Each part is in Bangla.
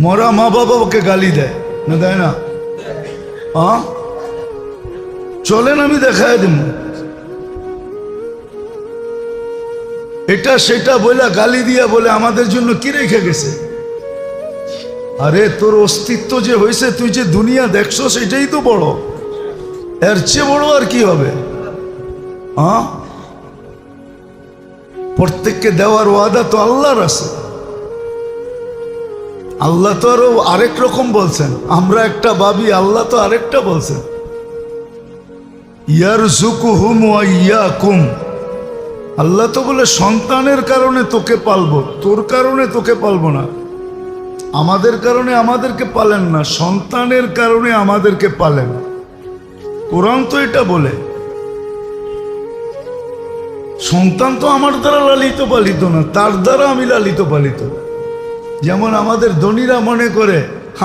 মরা মা বাবাকে গালি দেয় না, দেয় না? হ্যাঁ, চলেন আমি দেখায় দিব। এটা সেটা বলে গালি দিয়া বলে আমাদের জন্য কি রেখে গেছে? আরে তোর অস্তিত্ব যে হয়েছে, তুই যে দুনিয়া দেখছো সেটাই তো বড়, এর চেয়ে বড় আর কি হবে? হ্যাঁ, প্রত্যেককে দেওয়ার ওয়াদা তো আল্লাহর আছে। আল্লাহ তো আরো আরেক রকম বলছেন, আমরা একটা ভাবি, আল্লাহ তো আরেকটা বলছেন, ইয়ারযুকুহুম ওয়া ইয়াকুম। আল্লাহ তো বলে সন্তানের কারণে তোকে পালবো, তোর কারণে তোকে পালবো না। আমাদের কারণে আমাদেরকে পালেন না, সন্তানের কারণে আমাদেরকে পালেন। কোরআন তো এটা বলে। সন্তান তো আমার দ্বারা লালিত পালিত না, তার দ্বারা আমি লালিত পালিত। যেমন আমাদের ধনীরা মনে করে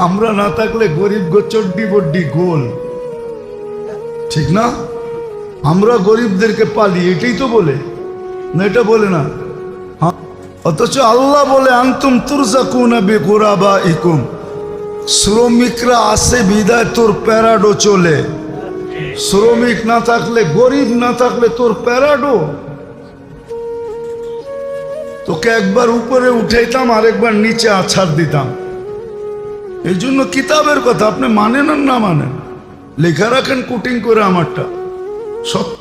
আমরা না থাকলে গরিব চড্ডি বড্ডি গোল, ঠিক না? আমরা গরিবদেরকে পালি, এটাই তো বলে না? এটা বলে না? হ্যাঁ, অথচ আল্লাহ বলে আনতুম তুরজাকুনা বিকুরাবাইকুম, শ্রমিকরা আসে বিদায় তোর প্যারাডো চলে। শ্রমিক না থাকলে, গরিব না থাকলে তোর প্যারাডো। তোকে একবার উপরে উঠাইতাম, আরেকবার নিচে আছাড় দিতাম। এই জন্য কিতাবের কথা আপনি মানেন আর না মানেন, লেখা রাখেন কুটিং করে, আমারটা সত্য।